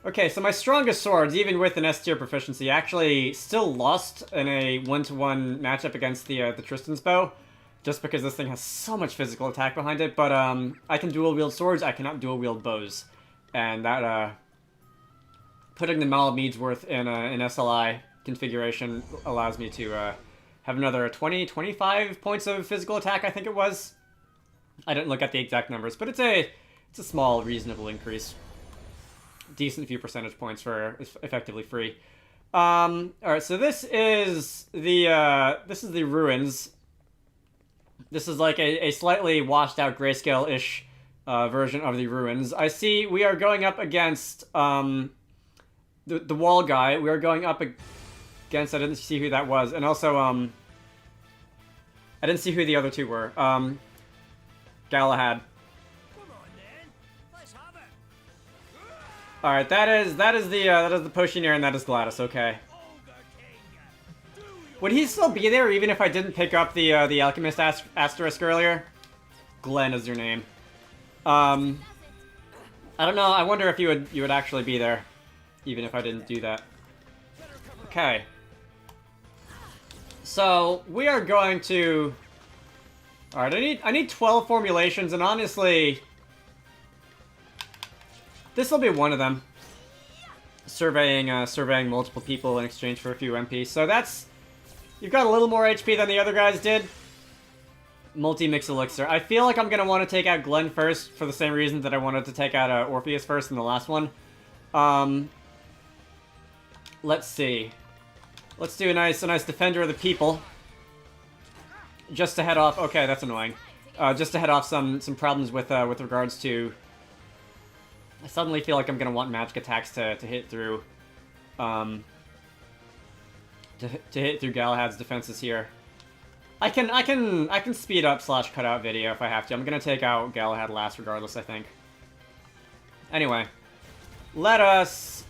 Okay, so my strongest swords, even with an S tier proficiency, actually still lost in a 1-to-1 matchup against the Tristan's bow, just because this thing has so much physical attack behind it. But I can dual wield swords, I cannot dual wield bows, and that putting the Mall of Meadsworth in an SLI configuration allows me to have another 25 points of physical attack. I think it was. I didn't look at the exact numbers, but it's a small, reasonable increase. Decent few percentage points for effectively free. Alright, so this is the ruins. This is like a slightly washed out grayscale-ish version of the ruins. I see we are going up against the wall guy. We are going up against, I didn't see who that was, and also I didn't see who the other two were. Galahad. All right, that is the Potioneer, and that is Gladys. Okay. Would he still be there even if I didn't pick up the Alchemist asterisk earlier? Glenn is your name. I don't know. I wonder if you would actually be there, even if I didn't do that. Okay. So we are going to. All right, I need 12 formulations, and honestly, this will be one of them. Surveying multiple people in exchange for a few MP. So you've got a little more HP than the other guys did. Multi-mix elixir. I feel like I'm gonna want to take out Glenn first for the same reason that I wanted to take out Orpheus first in the last one. Let's see. Let's do a nice defender of the people. Just to head off. Okay, that's annoying. Just to head off some problems with regards to. I suddenly feel like I'm gonna want magic attacks to hit through. To hit through Galahad's defenses here. I can speed up / cut out video if I have to. I'm gonna take out Galahad last regardless, I think. Anyway, let us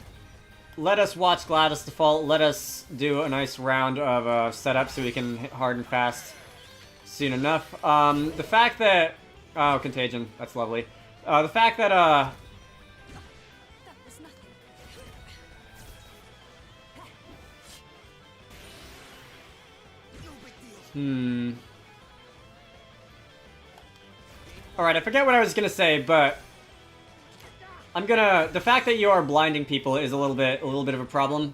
watch Gladys default. Let us do a nice round of setup so we can hit hard and fast soon enough. The fact that Contagion, that's lovely. The fact that Alright, I forget what I was gonna say, but the fact that you are blinding people is a little bit of a problem.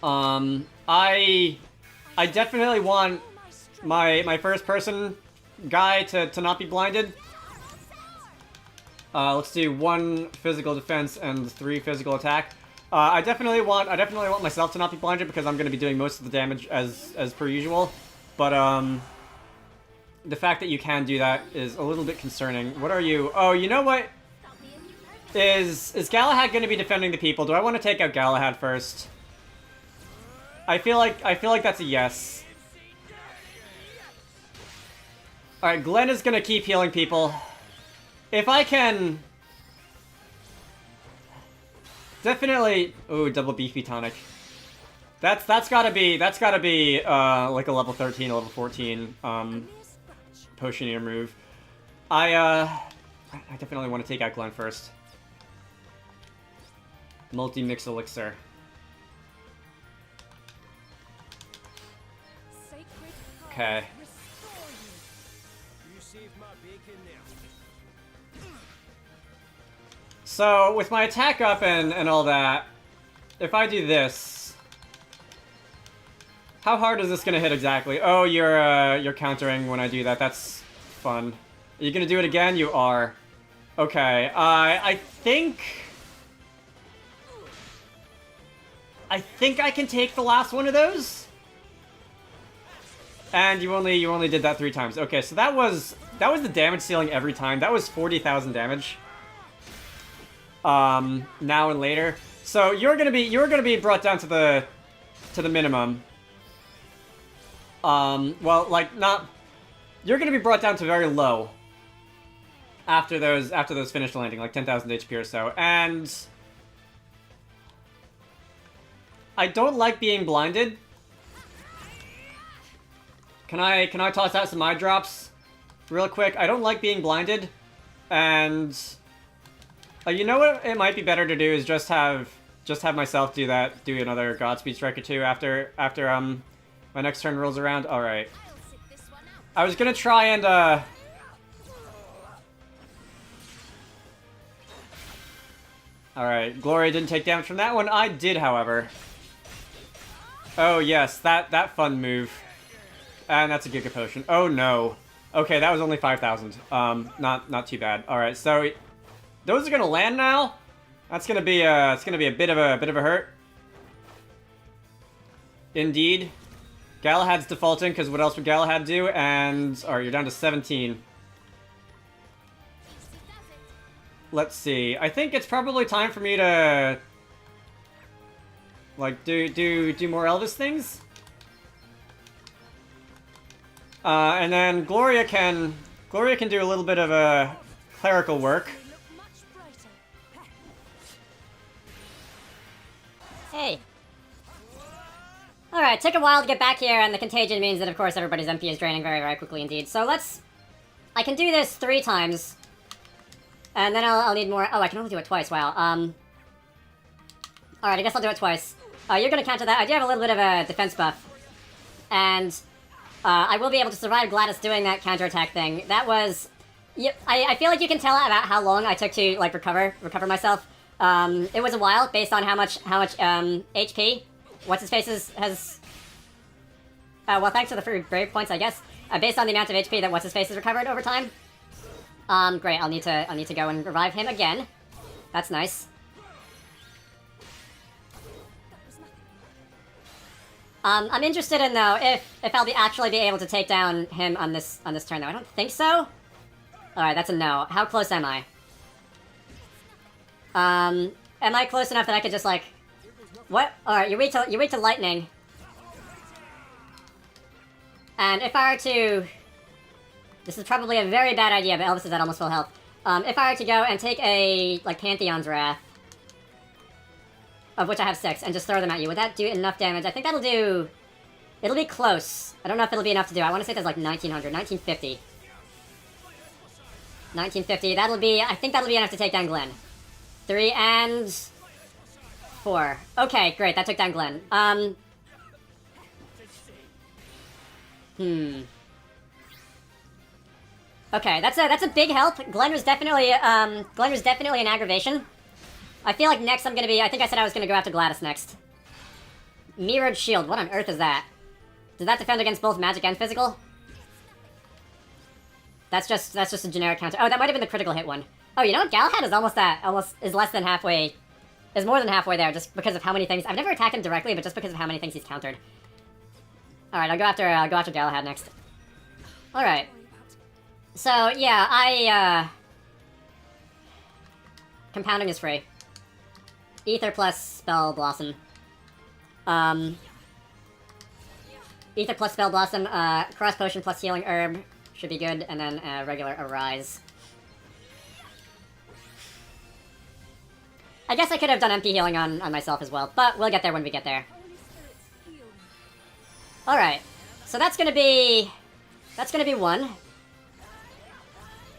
I definitely want my first person guy to not be blinded. Let's do 1 physical defense and 3 physical attack. I definitely want myself to not be blinded because I'm going to be doing most of the damage as per usual. But the fact that you can do that is a little bit concerning. What are you? Oh, you know what? Is Galahad going to be defending the people? Do I want to take out Galahad first? I feel like that's a yes. All right, Glenn is going to keep healing people. If I can. Definitely. Ooh, double beefy tonic. That's gotta be like a level 13, level 14 Potioneer move. I definitely want to take out Glenn first. Multi-mix elixir. Okay. So, with my attack up and all that, if I do this, how hard is this gonna hit exactly? Oh, you're countering when I do that. That's fun. Are you gonna do it again? You are. Okay. I think I can take the last one of those. And you only did that 3 times. Okay, so that was the damage ceiling every time. That was 40,000 damage. Now and later. So you're gonna be brought down to the minimum. Well, like not. You're gonna be brought down to very low. After those finished landing, like 10,000 HP or so, and I don't like being blinded. Can I toss out some eye drops real quick? I don't like being blinded, and You know what? It might be better to do is just have myself do another Godspeed strike or two after my next turn rolls around. All right. I was gonna try and all right, Gloria didn't take damage from that one. I did, however. Oh yes, that fun move. And that's a Giga Potion. Oh no. Okay, that was only 5,000. Not too bad. All right, so those are gonna land now. That's gonna be it's gonna be a bit of a hurt. Indeed. Galahad's defaulting because what else would Galahad do? And all right, you're down to 17. Let's see. I think it's probably time for me to like do more Elvis things. And then Gloria can do a little bit of a clerical work. Hey. Alright, took a while to get back here, and the contagion means that, of course, everybody's MP is draining very, very quickly indeed. So I can do this 3 times. And then I'll need more. Oh, I can only do it twice, wow. Alright, I guess I'll do it twice. You're gonna counter that. I do have a little bit of a defense buff. And I will be able to survive Gladys doing that counterattack thing. That was... I feel like you can tell about how long I took to, like, recover myself. It was a while, based on how much HP What's-His-Face has... well, thanks to the free brave points, I guess. Based on the amount of HP that What's-His-Face has recovered over time. Great, I'll need to go and revive him again. That's nice. I'm interested in, though, if I'll actually be able to take down him on this turn, though. I don't think so. Alright, that's a no. How close am I? Am I close enough that I could just, like... What? Alright, you're weak to lightning. And if I were to... This is probably a very bad idea, but Elvis is at almost full health. If I were to go and take a, like, Pantheon's Wrath, of which I have 6, and just throw them at you, would that do enough damage? I think that'll do... It'll be close. I don't know if it'll be enough to do. I want to say there's, like, 1900, 1950. 1950, that'll be... I think that'll be enough to take down Glenn. 3 and... 4. Okay, great, that took down Glenn. Okay, that's a big help. Glenn was definitely an aggravation. I feel like next I'm gonna be... I think I said I was gonna go after Gladys next. Mirrored Shield, what on earth is that? Does that defend against both magic and physical? That's just a generic counter. Oh, that might have been the critical hit one. Oh, you know what? Galahad is is less than halfway... Is more than halfway there, just because of how many things... I've never attacked him directly, but just because of how many things he's countered. Alright, I'll go after Galahad next. Alright. So, yeah, Compounding is free. Ether plus Spell Blossom. Ether plus Spell Blossom, Cross Potion plus Healing Herb should be good, and then regular Arise. I guess I could have done MP healing on myself as well, but we'll get there when we get there. Alright, so that's gonna be 1.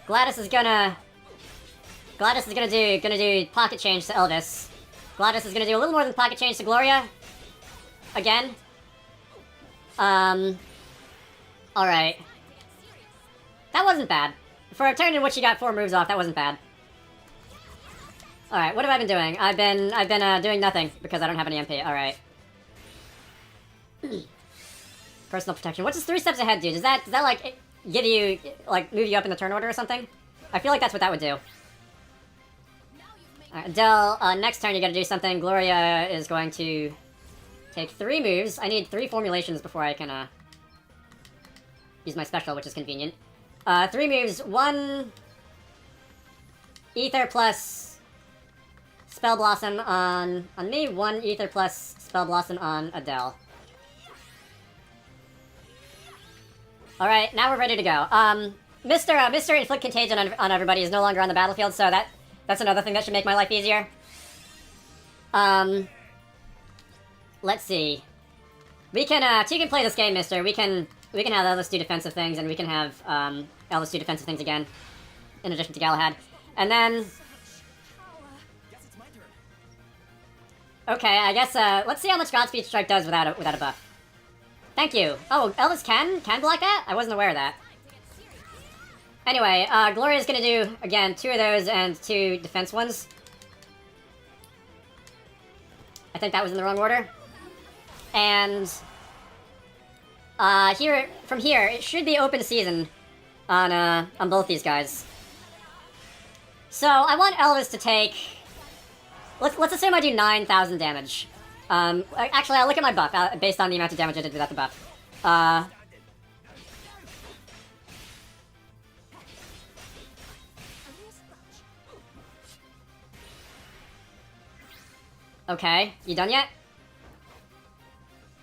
Gladys is gonna do pocket change to Elvis. Gladys is gonna do a little more than pocket change to Gloria. Again. Alright. That wasn't bad. For a turn in which she got 4 moves off, that wasn't bad. Alright, what have I been doing? I've been doing nothing, because I don't have any MP. Alright. Personal protection. What does 3 steps ahead do? Does that like, give you, like, move you up in the turn order or something? I feel like that's what that would do. Alright, Adele, next turn you gotta do something. Gloria is going to take 3 moves. I need 3 formulations before I can, use my special, which is convenient. 3 moves. 1... Ether plus... Spell Blossom on me. 1 Ether plus Spell Blossom on Adele. Alright, now we're ready to go. Mr. Inflict Contagion on everybody is no longer on the battlefield, so that's another thing that should make my life easier. Let's see. You can play this game, mister. We can have Elvis do defensive things, and we can have Elvis do defensive things again, in addition to Galahad. And then Okay, I guess, let's see how much Godspeed Strike does without a buff. Thank you. Oh, Elvis can block that? I wasn't aware of that. Anyway, Gloria's gonna do, again, 2 of those and 2 defense ones. I think that was in the wrong order. And, from here, it should be open season on both these guys. So, I want Elvis to take... Let's assume I do 9,000 damage. Actually, I'll look at my buff, based on the amount of damage I did without the buff. Okay, you done yet?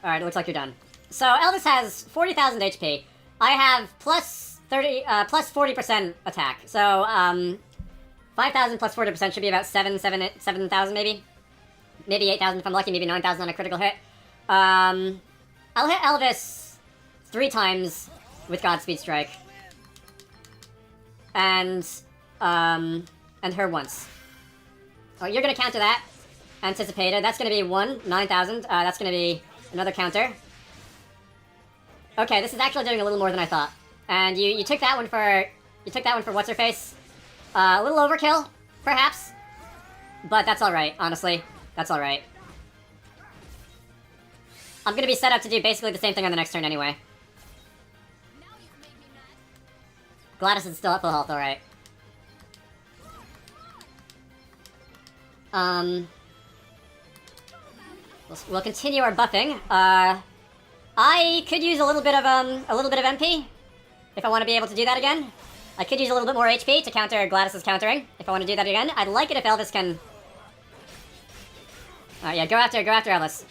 Alright, it looks like you're done. So, Elvis has 40,000 HP. I have plus 40% attack. So, 5,000 plus 40% should be about 7,000 maybe? Maybe 8,000 if I'm lucky, maybe 9,000 on a critical hit. I'll hit Elvis 3 times with Godspeed Strike. And her once. Oh, you're gonna counter that. Anticipated. That's gonna be 9,000. That's gonna be another counter. Okay, this is actually doing a little more than I thought. And you took that one for what's her face? A little overkill, perhaps. But that's alright, honestly. That's alright. I'm gonna be set up to do basically the same thing on the next turn anyway. Gladys is still at full health, alright. We'll continue our buffing. I could use a little bit of MP if I want to be able to do that again. I could use a little bit more HP to counter Gladys's countering if I want to do that again. I'd like it if Elvis can. Yeah, go after Elvis.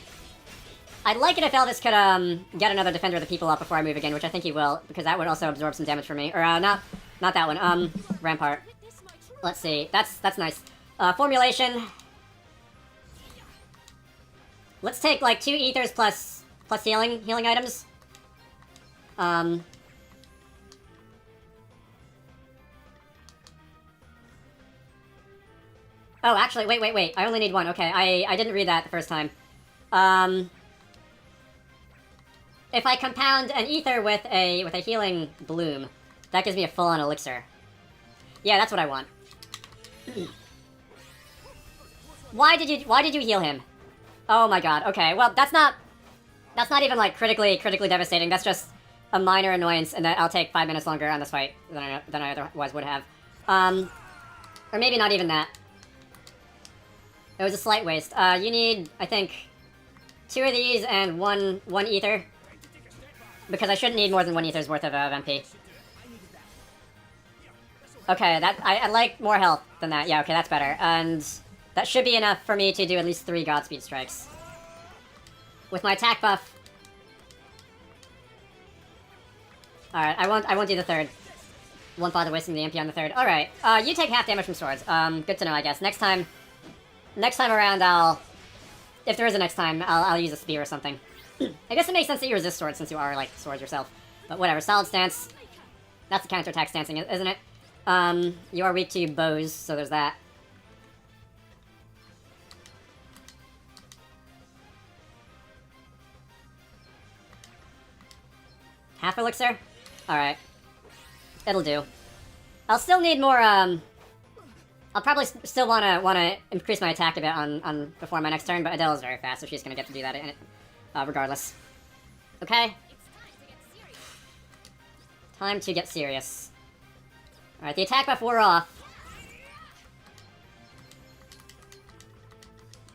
I'd like it if Elvis could get another Defender of the People up before I move again, which I think he will, because that would also absorb some damage for me. Or not that one. Rampart. Let's see. That's nice. Formulation. Let's take like 2 ethers plus healing items. Oh, actually, wait. I only need 1. Okay, I didn't read that the first time. If I compound an ether with a healing bloom, that gives me a full-on elixir. Yeah, that's what I want. Why did you heal him? Oh my god. Okay. Well, that's not even like critically devastating. That's just a minor annoyance, and that I'll take 5 minutes longer on this fight than I otherwise would have. Or maybe not even that. It was a slight waste. You need, I think, 2 of these and one ether, because I shouldn't need more than 1 ether's worth of MP. Okay, I like more health than that. Yeah, okay, that's better. And that should be enough for me to do at least 3 Godspeed strikes. With my attack buff. Alright, I won't do the 3rd. Won't bother wasting the MP on the 3rd. Alright, you take half damage from swords. Good to know, I guess. Next time around, if there is a next time, I'll use a spear or something. I guess it makes sense that you resist swords since you are, like, swords yourself. But whatever, solid stance. That's the counterattack stancing, isn't it? You are weak to bows, so there's that. Half elixir? Alright. It'll do. I'll still need more, I'll probably still wanna increase my attack a bit on before my next turn, but Adele is very fast, so she's gonna get to do that regardless. Okay. Time to get serious. Alright, the attack buff wore off.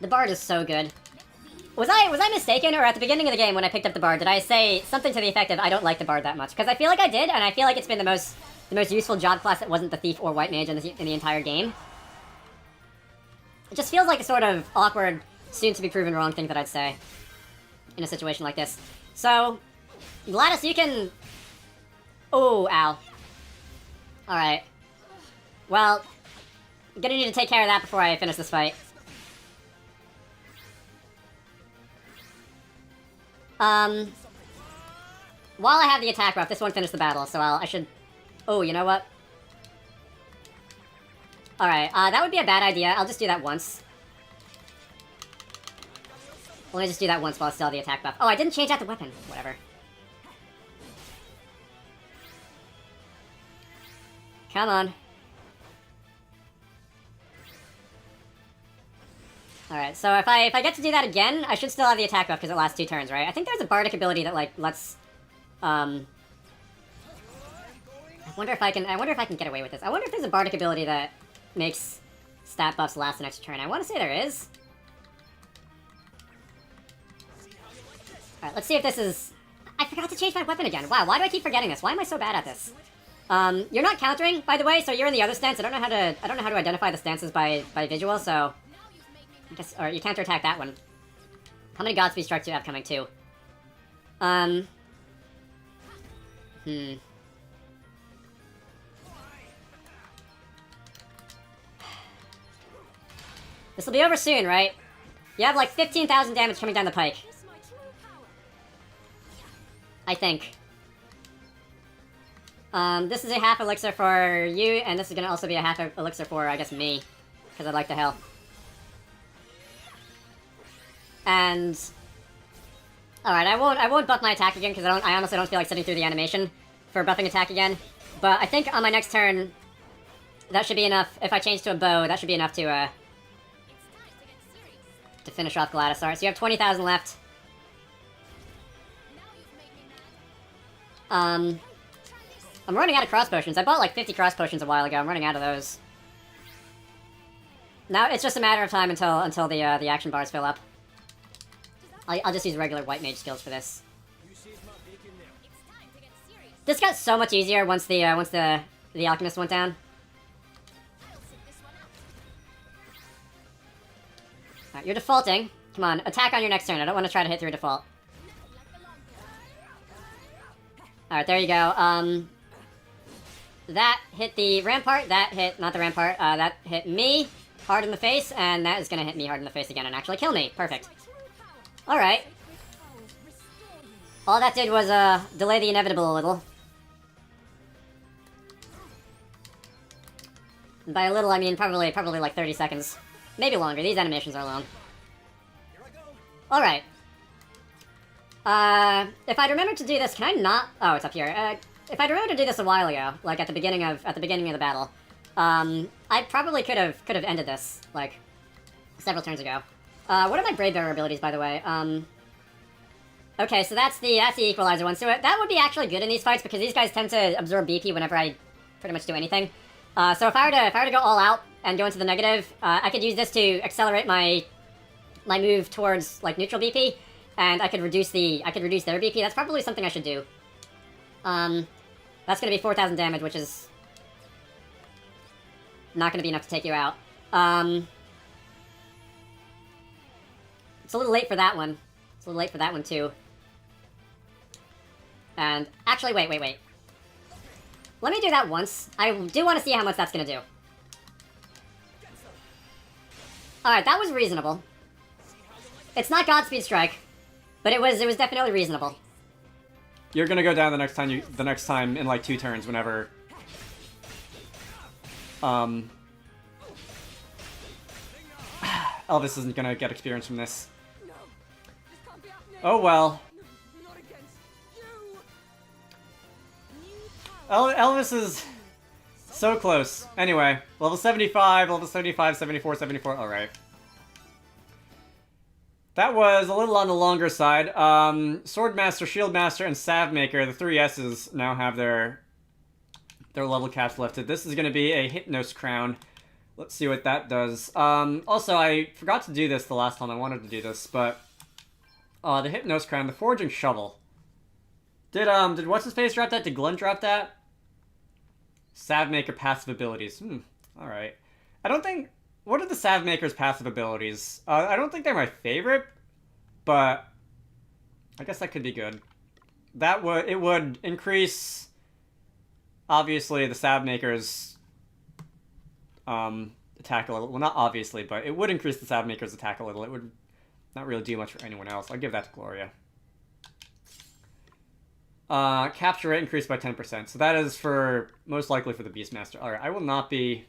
The bard is so good. Was I mistaken, or at the beginning of the game when I picked up the bard, did I say something to the effect of I don't like the bard that much? Because I feel like I did, and I feel like it's been the most useful job class that wasn't the thief or white mage in the entire game. It just feels like a sort of awkward, soon-to-be-proven wrong thing that I'd say in a situation like this. So, Gladys, you can... Oh, ow. Alright. Well, I'm gonna need to take care of that before I finish this fight. While I have the attack buff, this won't finish the battle, so I should... Oh, you know what? Alright, that would be a bad idea. I'll just do that once. Let me just do that once while I still have the attack buff. Oh, I didn't change out the weapon. Whatever. Come on. Alright, so if I get to do that again, I should still have the attack buff because it lasts 2 turns, right? I think there's a bardic ability that, like, lets... I wonder if I can get away with this. I wonder if there's a bardic ability that makes stat buffs last an extra turn. I want to say there is. Alright, let's see if this is... I forgot to change my weapon again. Wow, why do I keep forgetting this? Why am I so bad at this? You're not countering, by the way, so you're in the other stance. I don't know how to identify the stances by visual, so... I guess, or you counterattack that one. How many Godspeed strikes do you have coming, too? This will be over soon, right? You have like 15,000 damage coming down the pike. I think. This is a half elixir for you, and this is gonna also be a half elixir for, I guess, me. Because I'd like the health. And... Alright, I won't buff my attack again, because I honestly don't feel like sitting through the animation for buffing attack again. But I think on my next turn, that should be enough. If I change to a bow, that should be enough to finish off Gladysar. So you have 20,000 left. I'm running out of cross potions. I bought like 50 cross potions a while ago. I'm running out of those. Now it's just a matter of time until the action bars fill up. I'll just use regular white mage skills for this. This got so much easier once the alchemist went down. Alright, you're defaulting. Come on, attack on your next turn. I don't want to try to hit through default. Alright, there you go. That hit the rampart. That hit, not the rampart, that hit me hard in the face, and that is gonna hit me hard in the face again and actually kill me. Perfect. Alright. All that did was, delay the inevitable a little. And by a little, I mean probably like 30 seconds. Maybe longer. These animations are long. Alright. If I'd remembered to do this, can I not... Oh, it's up here. If I'd remembered to do this a while ago, like at the beginning of the battle, I probably could have ended this, like, several turns ago. What are my Brave Bearer abilities, by the way? Okay, so that's the equalizer one. So that would be actually good in these fights because these guys tend to absorb BP whenever I pretty much do anything. So if I were to go all out and go into the negative, I could use this to accelerate my move towards like neutral BP, and I could reduce their BP. That's probably something I should do. That's gonna be 4,000 damage, which is not gonna be enough to take you out. It's a little late for that one. It's a little late for that one too. And actually, wait. Let me do that once. I do want to see how much that's gonna do. Alright, that was reasonable. It's not Godspeed Strike, but it was definitely reasonable. You're gonna go down the next time in like 2 turns whenever Elvis isn't gonna get experience from this. Oh well. Elvis is so close. Anyway, level 75, level 75, 74, 74. Alright. That was a little on the longer side. Swordmaster, Shieldmaster, and Savemaker, the 3 S's, now have their level caps lifted. This is going to be a Hypnos Crown. Let's see what that does. Also, I forgot to do this the last time I wanted to do this, but the Hypnos Crown, the Forging Shovel. Did what's-his-face drop that? Did Glenn drop that? Savemaker passive abilities. Alright. I don't think... What are the Savemaker's passive abilities? I don't think they're my favorite, but I guess that could be good. It would increase, obviously, the Savemaker's attack a little. Well, not obviously, but it would increase the Savemaker's attack a little. It would not really do much for anyone else. I'll give that to Gloria. Capture rate increased by 10%. So that is most likely for the Beastmaster. Alright, I will not be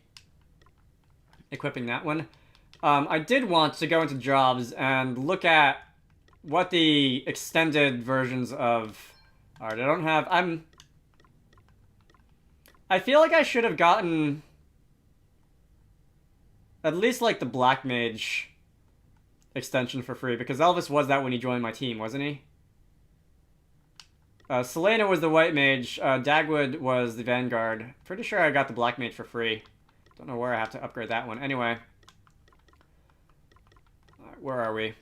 equipping that one. I did want to go into jobs and look at what the extended versions of... Alright, I don't have... I feel like I should have gotten... at least, like, the Black Mage extension for free, because Elvis was that when he joined my team, wasn't he? Selena was the White Mage, Dagwood was the Vanguard. Pretty sure I got the Black Mage for free. Don't know where I have to upgrade that one. Anyway. Alright, where are we?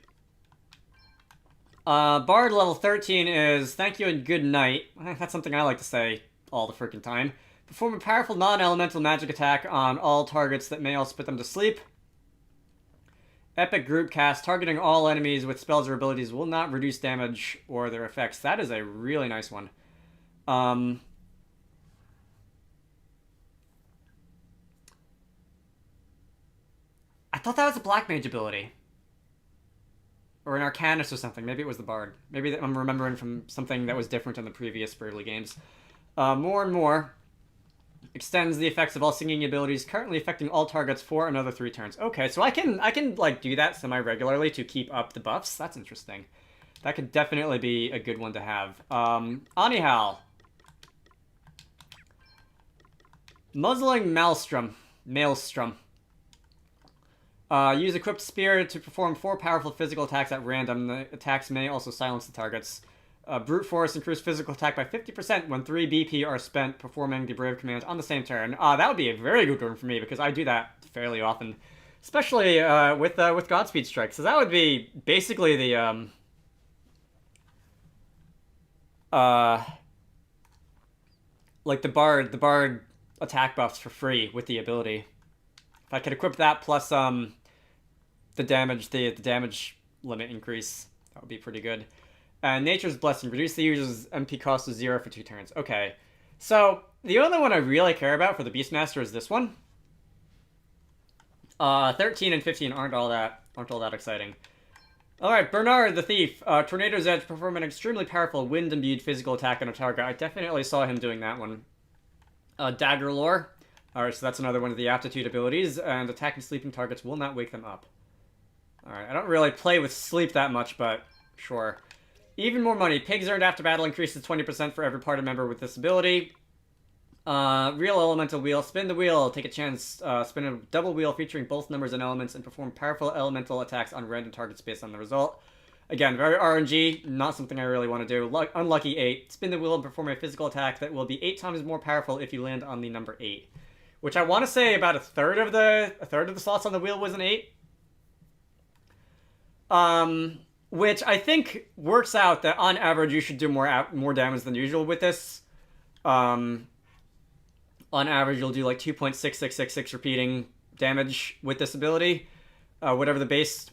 Bard level 13 is thank you and good night. That's something I like to say all the freaking time. Perform a powerful non-elemental magic attack on all targets that may also put them to sleep. Epic group cast, targeting all enemies with spells or abilities will not reduce damage or their effects. That is a really nice one. I thought that was a Black Mage ability. Or an Arcanist or something. Maybe it was the Bard. Maybe I'm remembering from something that was different in the previous Bravely games. More and more. Extends the effects of all singing abilities currently affecting all targets for another 3 turns. Okay, so I can like do that semi-regularly to keep up the buffs. That's interesting. That could definitely be a good one to have. Anihal. Muzzling Maelstrom. Use equipped spear to perform 4 powerful physical attacks at random. The attacks may also silence the targets. Brute Force increase physical attack by 50% when 3 BP are spent performing the Brave command on the same turn. That would be a very good one for me, because I do that fairly often. Especially with Godspeed Strike. So that would be basically the... like the Bard attack buffs for free with the ability. If I could equip that plus the damage limit increase, that would be pretty good. Nature's Blessing. Reduce the user's MP cost to 0 for 2 turns. Okay. So, the only one I really care about for the Beastmaster is this one. 13 and 15 aren't all that exciting. Alright, Bernard the Thief. Tornado's Edge. Perform an extremely powerful wind-imbued physical attack on a target. I definitely saw him doing that one. Dagger Lore. Alright, so that's another one of the aptitude abilities. And attacking sleeping targets will not wake them up. Alright, I don't really play with sleep that much, but sure. Even more money. Pigs earned after battle increases 20% for every party member with this ability. Real Elemental Wheel. Spin the wheel. Take a chance. Spin a double wheel featuring both numbers and elements and perform powerful elemental attacks on random targets based on the result. Again, very RNG. Not something I really want to do. Unlucky 8. Spin the wheel and perform a physical attack that will be 8 times more powerful if you land on the number 8. Which I want to say about a third of the slots on the wheel was an 8. Which I think works out that on average you should do more damage than usual with this. On average you'll do like 2.6666 repeating damage with this ability, whatever the base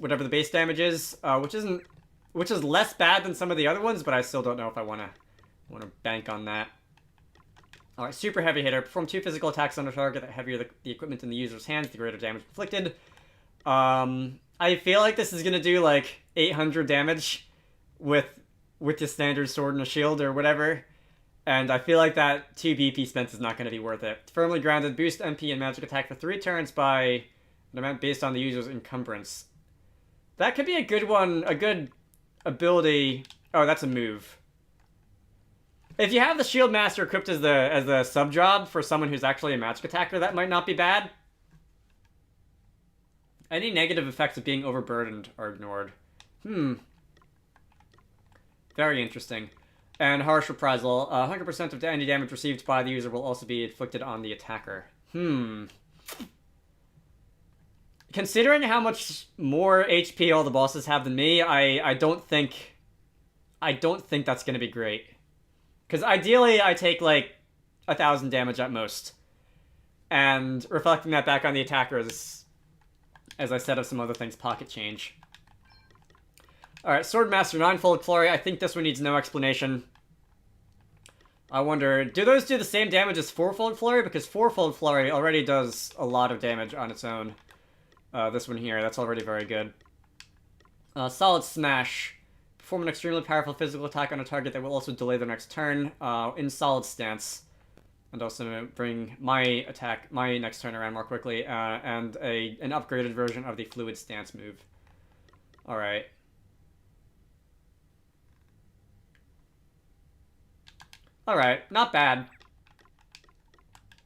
damage is, which is less bad than some of the other ones, but I still don't know if I want to bank on that. All right, super heavy hitter. Perform 2 physical attacks on a target. The heavier the equipment in the user's hands, the greater damage inflicted. I feel like this is gonna do like 800 damage with the standard sword and a shield or whatever, and I feel like that 2 BP spent is not gonna be worth it. Firmly grounded, boost MP and magic attack for 3 turns by an amount based on the user's encumbrance. That could be a good one, a good ability. Oh, that's a move. If you have the Shieldmaster equipped as the sub job for someone who's actually a magic attacker, that might not be bad. Any negative effects of being overburdened are ignored. Very interesting. And harsh reprisal. 100% of any damage received by the user will also be inflicted on the attacker. Considering how much more HP all the bosses have than me, I don't think that's gonna be great. Because ideally I take like 1,000 damage at most. And reflecting that back on the attacker is, as I said of some other things, pocket change. Alright, Swordmaster, Ninefold Flurry. I think this one needs no explanation. I wonder, do those do the same damage as Fourfold Flurry? Because Fourfold Flurry already does a lot of damage on its own. This one here, that's already very good. Solid Smash. Perform an extremely powerful physical attack on a target that will also delay their next turn. In Solid Stance. And also bring my next turn around more quickly. And an upgraded version of the Fluid Stance move. Alright. Alright, not bad.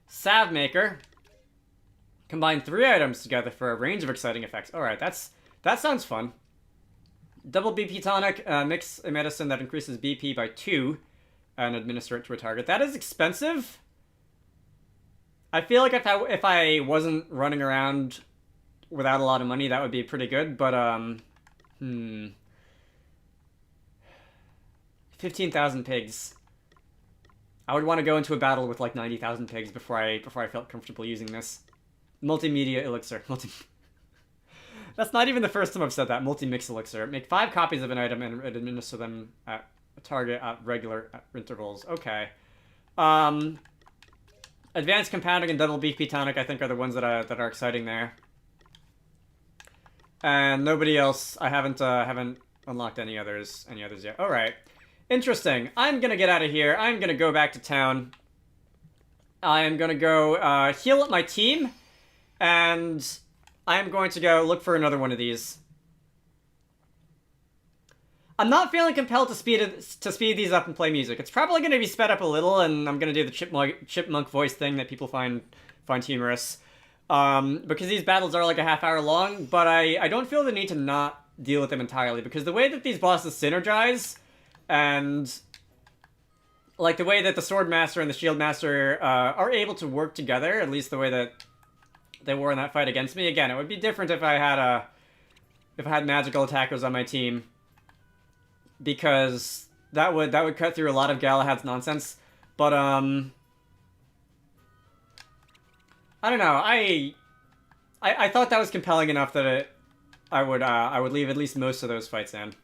Salve Maker. Combine 3 items together for a range of exciting effects. Alright, that sounds fun. Double BP tonic, mix a medicine that increases BP by 2 and administer it to a target. That is expensive. I feel like if I wasn't running around without a lot of money, that would be pretty good, but 15,000 pigs. I would want to go into a battle with like 90,000 pigs before I felt comfortable using this. Multimedia elixir. That's not even the first time I've said that. Multi-mix elixir. Make 5 copies of an item and administer them at a target at regular intervals. Okay. Advanced compounding and double BP tonic, I think, are the ones that are exciting there. And nobody else. I haven't unlocked any others yet. All right. Interesting. I'm gonna get out of here. I'm gonna go back to town. I am gonna go heal up my team, and I'm going to go look for another one of these. I'm not feeling compelled to speed these up and play music. It's probably going to be sped up a little, and I'm going to do the chipmunk voice thing that people find humorous. Because these battles are like a half-hour long, but I don't feel the need to not deal with them entirely, because the way that these bosses synergize, and like the way that the Swordmaster and the Shieldmaster are able to work together, at least the way that they were in that fight against me. Again, it would be different if I had magical attackers on my team, because that would cut through a lot of Galahad's nonsense. But I don't know. I thought that was compelling enough that I would leave at least most of those fights in.